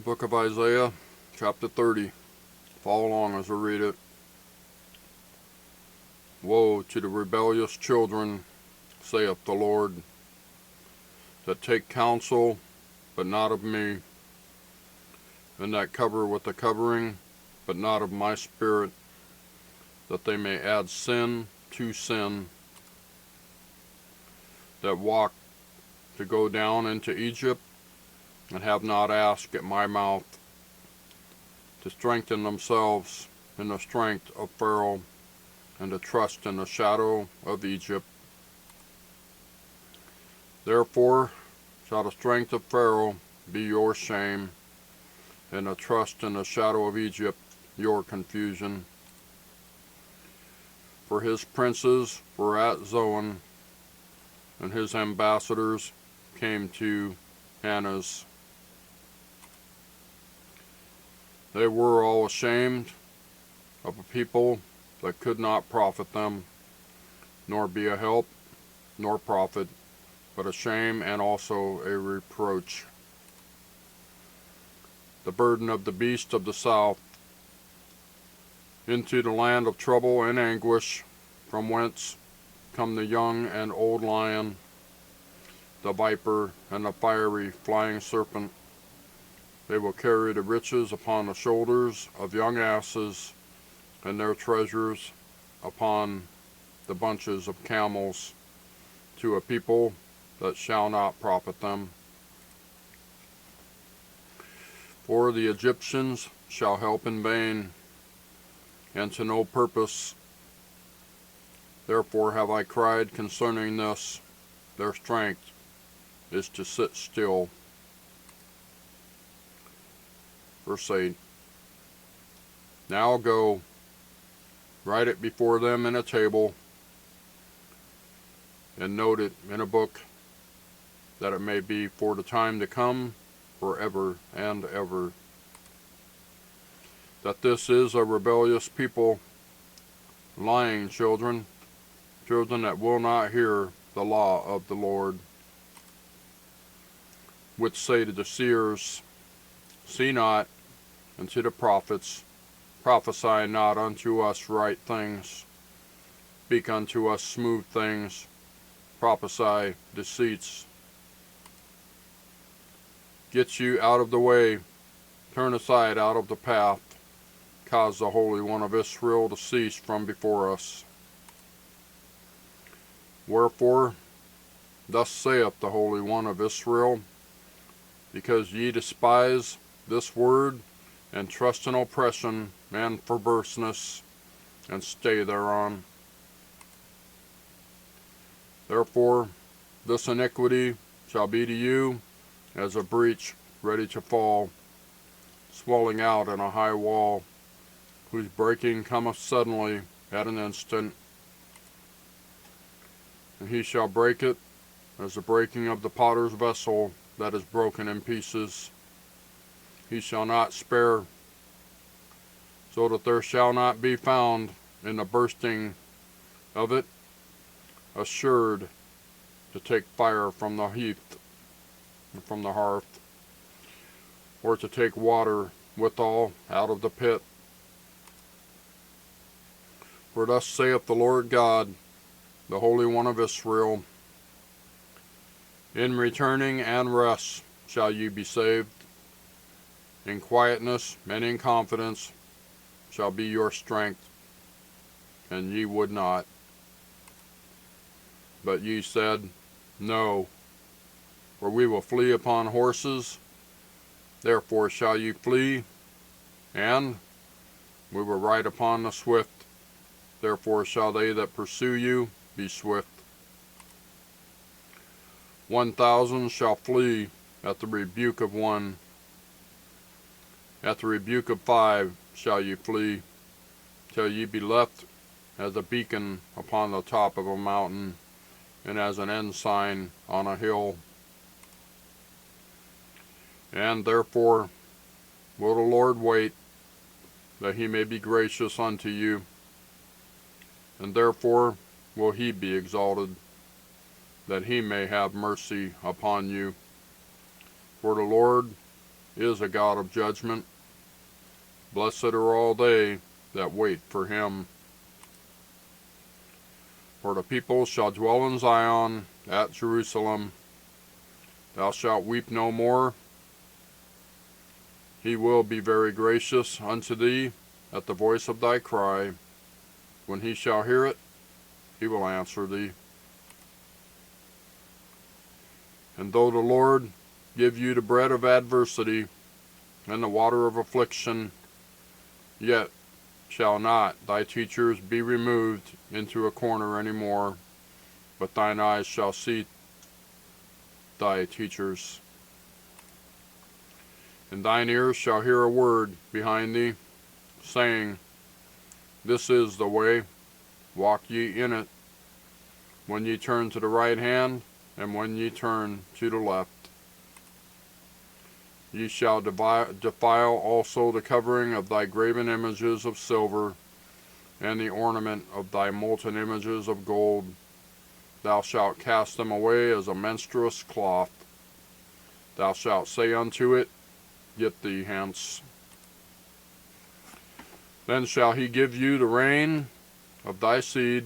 Book of Isaiah, chapter 30. Follow along as I read it. Woe to the rebellious children, saith the Lord, that take counsel, but not of me, and that cover with a covering, but not of my spirit, that they may add sin to sin, that walk to go down into Egypt, and have not asked at my mouth, to strengthen themselves in the strength of Pharaoh, and to trust in the shadow of Egypt. Therefore shall the strength of Pharaoh be your shame, and the trust in the shadow of Egypt your confusion. For his princes were at Zoan, and his ambassadors came to Hanes. They were all ashamed of a people that could not profit them, nor be a help, nor profit, but a shame and also a reproach. The burden of the beast of the south, into the land of trouble and anguish, from whence come the young and old lion, the viper and the fiery flying serpent. They will carry the riches upon the shoulders of young asses, and their treasures upon the bunches of camels, to a people that shall not profit them. For the Egyptians shall help in vain, and to no purpose. Therefore have I cried concerning this, their strength is to sit still. Verse 8. Now go, write it before them in a table, and note it in a book, that it may be for the time to come, forever and ever. That this is a rebellious people, lying children, children that will not hear the law of the Lord, which say to the seers, see not, and to the prophets, prophesy not unto us right things, speak unto us smooth things, prophesy deceits. Get you out of the way, turn aside out of the path, cause the Holy One of Israel to cease from before us. Wherefore, thus saith the Holy One of Israel, because ye despise this word, and trust in oppression and perverseness, and stay thereon. Therefore this iniquity shall be to you as a breach ready to fall, swelling out in a high wall, whose breaking cometh suddenly at an instant. And he shall break it as the breaking of the potter's vessel that is broken in pieces. He shall not spare, so that there shall not be found in the bursting of it assured to take fire from the heath, from the hearth, or to take water withal out of the pit. For thus saith the Lord God, the Holy One of Israel, in returning and rest shall ye be saved, in quietness and in confidence shall be your strength, and ye would not. But ye said, no, for we will flee upon horses, therefore shall ye flee, and we will ride upon the swift, therefore shall they that pursue you be swift. 1,000 shall flee at the rebuke of one, at the rebuke of 5 shall ye flee, till ye be left as a beacon upon the top of a mountain, and as an ensign on a hill. And therefore will the Lord wait, that he may be gracious unto you, and therefore will he be exalted, that he may have mercy upon you. For the Lord is a God of judgment. Blessed are all they that wait for him. For the people shall dwell in Zion, at Jerusalem. Thou shalt weep no more. He will be very gracious unto thee at the voice of thy cry. When he shall hear it, he will answer thee. And though the Lord give you the bread of adversity and the water of affliction, yet shall not thy teachers be removed into a corner any more, but thine eyes shall see thy teachers. And thine ears shall hear a word behind thee, saying, This is the way, walk ye in it, when ye turn to the right hand, and when ye turn to the left. Ye shall defile also the covering of thy graven images of silver, and the ornament of thy molten images of gold. Thou shalt cast them away as a menstruous cloth. Thou shalt say unto it, Get thee hence. Then shall he give you the rain of thy seed,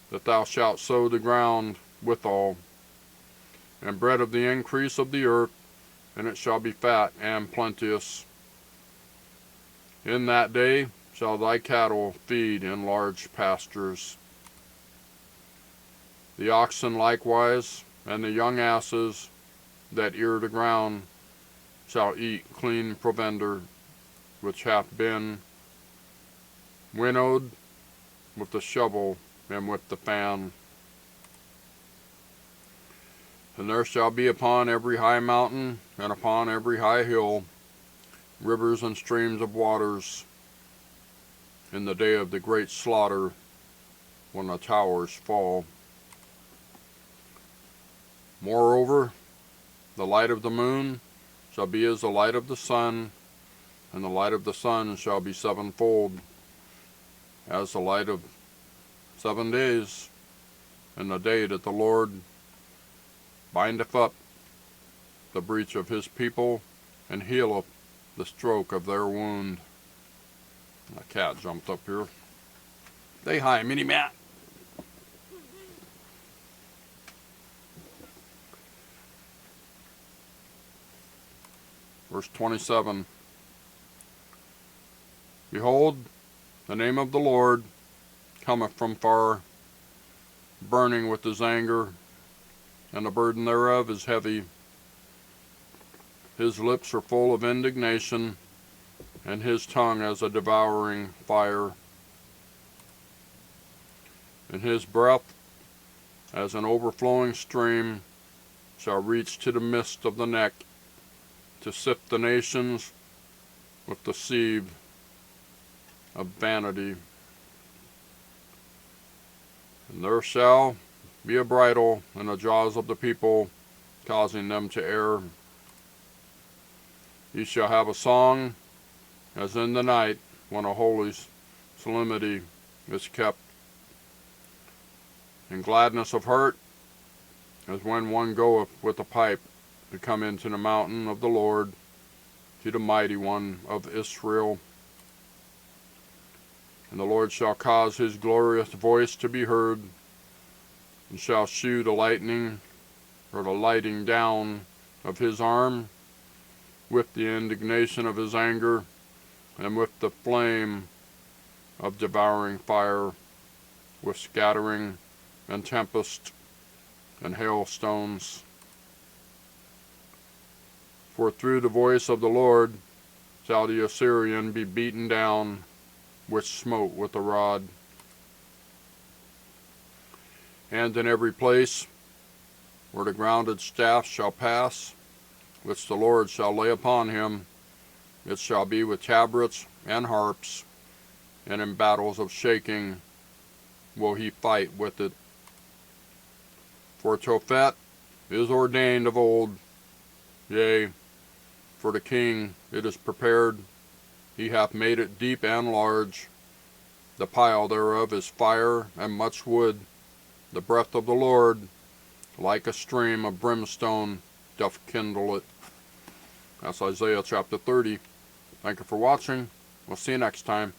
that thou shalt sow the ground withal, and bread of the increase of the earth, and it shall be fat and plenteous. In that day shall thy cattle feed in large pastures. The oxen likewise, and the young asses that ear the ground, shall eat clean provender, which hath been winnowed with the shovel and with the fan. And there shall be upon every high mountain and upon every high hill rivers and streams of waters in the day of the great slaughter, when the towers fall. Moreover, the light of the moon shall be as the light of the sun, and the light of the sun shall be sevenfold, as the light of 7 days, in the day that the Lord bindeth up the breach of his people, and healeth the stroke of their wound. The cat jumped up here. Say hi, Mini Matt. Verse 27. Behold, the name of the Lord cometh from far, burning with his anger, and the burden thereof is heavy. His lips are full of indignation, and his tongue as a devouring fire. And his breath, as an overflowing stream, shall reach to the midst of the neck, to sift the nations with the sieve of vanity. And there shall be a bridle in the jaws of the people, causing them to err. Ye shall have a song as in the night, when a holy solemnity is kept, and gladness of heart, as when one goeth with a pipe to come into the mountain of the Lord, to the mighty one of Israel. And the Lord shall cause his glorious voice to be heard, and shall shew the lightning, or the lighting down of his arm, with the indignation of his anger, and with the flame of devouring fire, with scattering and tempest and hailstones. For through the voice of the Lord shall the Assyrian be beaten down, which smote with a rod. And in every place where the grounded staff shall pass, which the Lord shall lay upon him, it shall be with tabrets and harps, and in battles of shaking will he fight with it. For Tophet is ordained of old, yea, for the king it is prepared. He hath made it deep and large. The pile thereof is fire and much wood. The breath of the Lord, like a stream of brimstone, doth kindle it. That's Isaiah chapter 30. Thank you for watching. We'll see you next time.